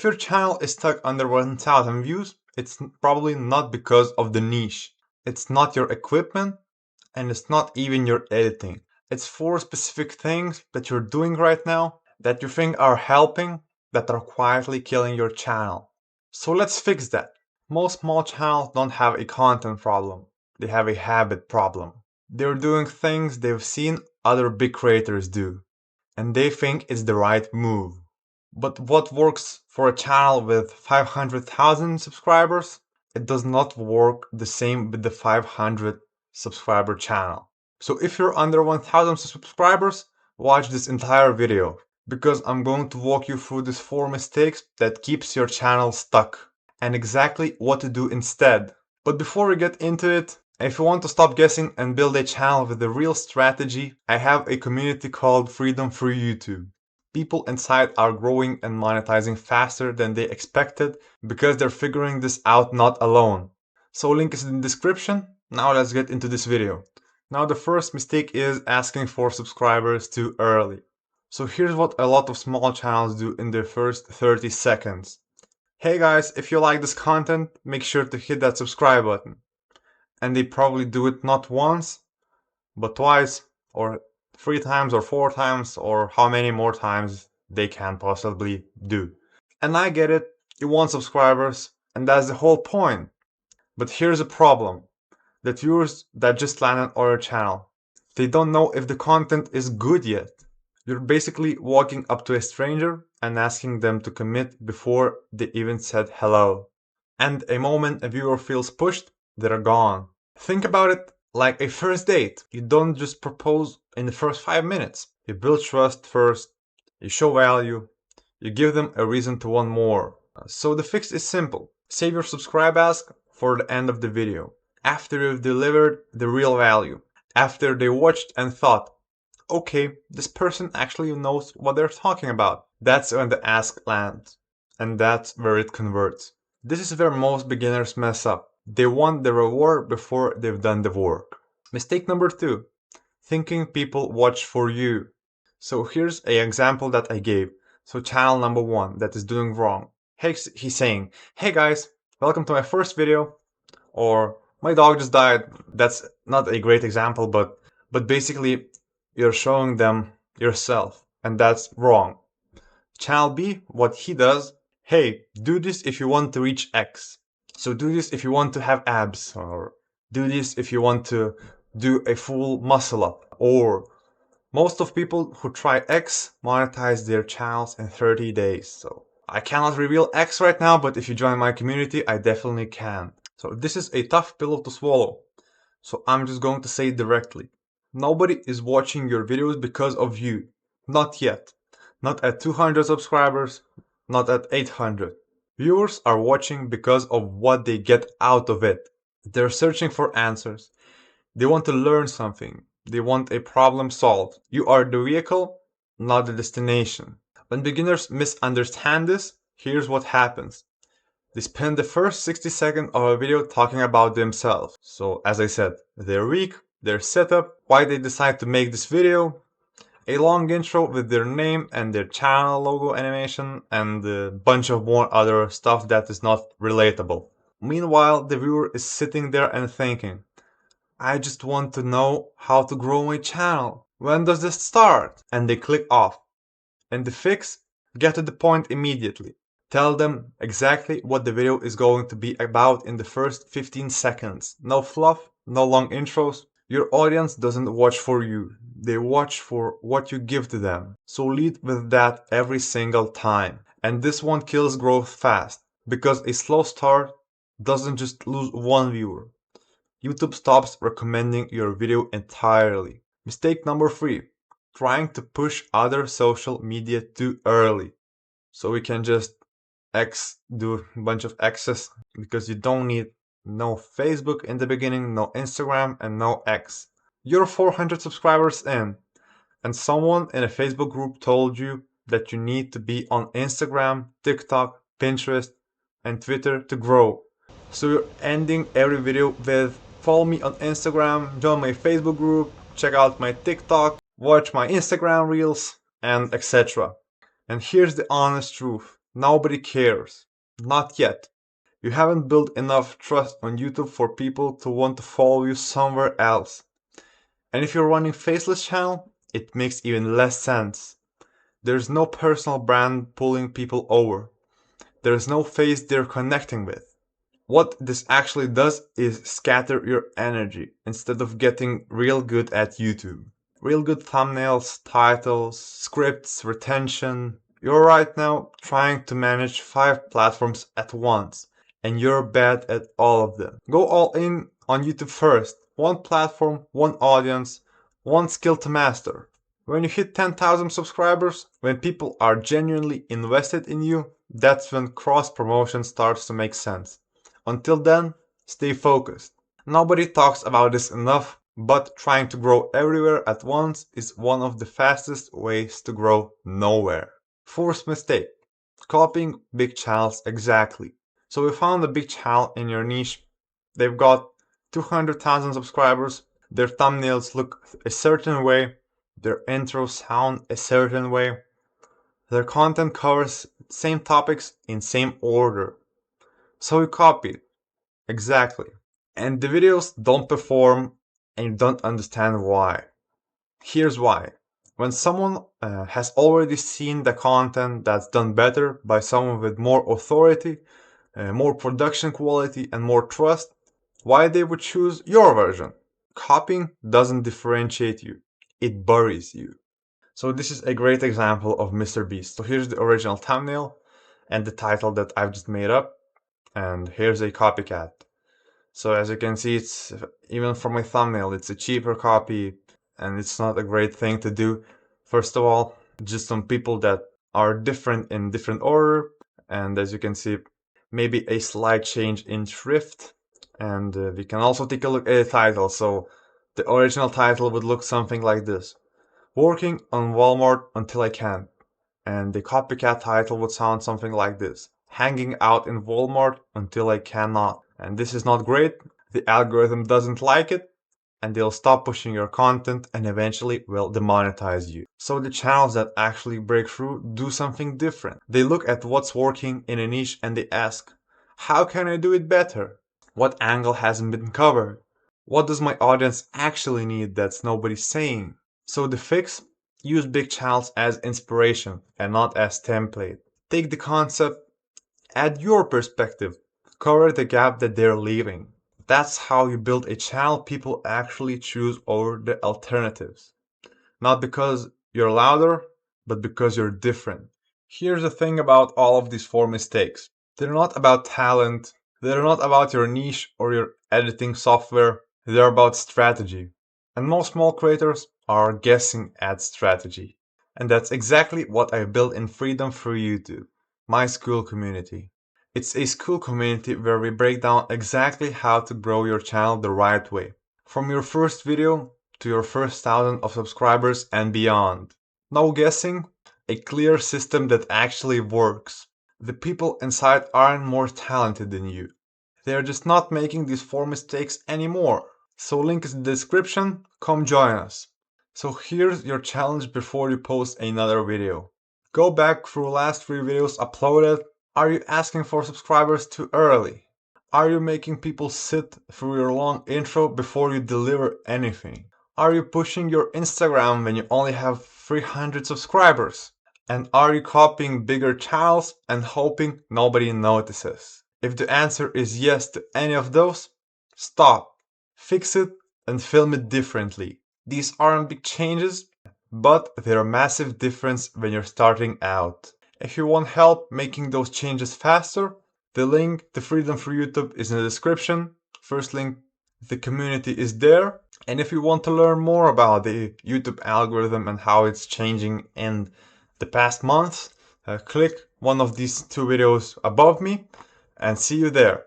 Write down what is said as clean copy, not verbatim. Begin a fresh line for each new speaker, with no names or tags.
If your channel is stuck under 1000 views, it's probably not because of the niche. It's not your equipment, and it's not even your editing. It's 4 specific things that you're doing right now that you think are helping, that are quietly killing your channel. So let's fix that. Most small channels don't have a content problem, they have a habit problem. They're doing things they've seen other big creators do, and they think it's the right move. But what works for a channel with 500,000 subscribers, it does not work the same with the 500 subscriber channel. So if you're under 1000 subscribers, watch this entire video, because I'm going to walk you through these 4 mistakes that keeps your channel stuck, and exactly what to do instead. But before we get into it, if you want to stop guessing and build a channel with a real strategy, I have a community called Freedom Through YouTube. People inside are growing and monetizing faster than they expected because they're figuring this out not alone. So link is in the description. Now let's get into this video. Now the first mistake is asking for subscribers too early. So here's what a lot of small channels do in their first 30 seconds. Hey guys, if you like this content, make sure to hit that subscribe button. And they probably do it not once, but twice, or 3 times, or 4 times, or how many more times they can possibly do. And I get it, you want subscribers, and that's the whole point. But here's a problem. The viewers that just landed on your channel, they don't know if the content is good yet. You're basically walking up to a stranger and asking them to commit before they even said hello. And a moment a viewer feels pushed, they're gone. Think about it like a first date. You don't just propose in the first 5 minutes. You build trust first, you show value, you give them a reason to want more. So the fix is simple. Save your subscribe ask for the end of the video, after you've delivered the real value, after they watched and thought, okay, this person actually knows what they're talking about. That's when the ask lands, and that's where it converts. This is where most beginners mess up. They want the reward before they've done the work. Mistake number 2, thinking people watch for you. So here's an example that I gave. So channel number 1 that is doing wrong. Hey, he's saying, hey guys, welcome to my first video. Or my dog just died. That's not a great example, but basically you're showing them yourself, and that's wrong. Channel B, what he does, hey, do this if you want to reach X. So do this if you want to have abs, or do this if you want to do a full muscle up. Or most of people who try X monetize their channels in 30 days. So I cannot reveal X right now, but if you join my community, I definitely can. So this is a tough pill to swallow. So I'm just going to say it directly. Nobody is watching your videos because of you. Not yet. Not at 200 subscribers, not at 800. Viewers are watching because of what they get out of it. They're searching for answers. They want to learn something. They want a problem solved. You are the vehicle, not the destination. When beginners misunderstand this, here's what happens. They spend the first 60 seconds of a video talking about themselves. So as I said, their week, their setup, why they decide to make this video, a long intro with their name and their channel logo animation, and a bunch of more other stuff that is not relatable. Meanwhile, the viewer is sitting there and thinking, I just want to know how to grow my channel. When does this start? And they click off. And the fix? Get to the point immediately. Tell them exactly what the video is going to be about in the first 15 seconds. No fluff, no long intros. Your audience doesn't watch for you. They watch for what you give to them. So lead with that every single time. And this one kills growth fast, because a slow start doesn't just lose one viewer. YouTube stops recommending your video entirely. Mistake number 3, trying to push other social media too early. So we can just do a bunch of X's, because you don't need no Facebook in the beginning, no Instagram, and no X. You're 400 subscribers in, and someone in a Facebook group told you that you need to be on Instagram, TikTok, Pinterest, and Twitter to grow. So you're ending every video with follow me on Instagram, join my Facebook group, check out my TikTok, watch my Instagram reels, and etc. And here's the honest truth. Nobody cares. Not yet. You haven't built enough trust on YouTube for people to want to follow you somewhere else. And if you're running Faceless channel, it makes even less sense. There's no personal brand pulling people over. There's no face they're connecting with. What this actually does is scatter your energy instead of getting real good at YouTube. Real good thumbnails, titles, scripts, retention. You're right now trying to manage 5 platforms at once, and you're bad at all of them. Go all in on YouTube first. One platform, one audience, one skill to master. When you hit 10,000 subscribers, when people are genuinely invested in you, that's when cross promotion starts to make sense. Until then, stay focused. Nobody talks about this enough, but trying to grow everywhere at once is one of the fastest ways to grow nowhere. Fourth mistake, copying big channels exactly. So we found a big channel in your niche. They've got 200,000 subscribers, their thumbnails look a certain way, their intros sound a certain way, their content covers same topics in same order. So we copy it. Exactly. And the videos don't perform and you don't understand why. Here's why. When someone has already seen the content that's done better by someone with more authority, more production quality, and more trust, why they would choose your version? Copying doesn't differentiate you, it buries you. So this is a great example of Mr. Beast. So here's the original thumbnail and the title that I've just made up, and here's a copycat. So as you can see, it's even from my thumbnail, it's a cheaper copy and it's not a great thing to do. First of all, just some people that are different in different order, and as you can see, maybe a slight change in shrift. And we can also take a look at the title. So the original title would look something like this: Working on Walmart Until I Can. And the copycat title would sound something like this: Hanging Out in Walmart Until I Cannot. And this is not great, the algorithm doesn't like it, and they'll stop pushing your content and eventually will demonetize you. So the channels that actually break through do something different. They look at what's working in a niche and they ask, how can I do it better? What angle hasn't been covered? What does my audience actually need that's nobody's saying? So the fix: use big channels as inspiration and not as template. Take the concept, add your perspective, cover the gap that they're leaving. That's how you build a channel people actually choose over the alternatives. Not because you're louder, but because you're different. Here's the thing about all of these 4 mistakes. They're not about talent, they're not about your niche or your editing software, they're about strategy. And most small creators are guessing at strategy. And that's exactly what I built in Freedom Through YouTube, my school community. It's a school community where we break down exactly how to grow your channel the right way. From your first video to your first 1,000 of subscribers and beyond. No guessing, a clear system that actually works. The people inside aren't more talented than you. They're just not making these 4 mistakes anymore. So link is in the description, come join us. So here's your challenge before you post another video. Go back through last 3 videos uploaded. Are you asking for subscribers too early? Are you making people sit through your long intro before you deliver anything? Are you pushing your Instagram when you only have 300 subscribers? And are you copying bigger channels and hoping nobody notices? If the answer is yes to any of those, stop, fix it, and film it differently. These aren't big changes, but they're a massive difference when you're starting out. If you want help making those changes faster, the link to Freedom for YouTube is in the description. First link, the community is there. And if you want to learn more about the YouTube algorithm and how it's changing in the past months, click one of these 2 videos above me and see you there.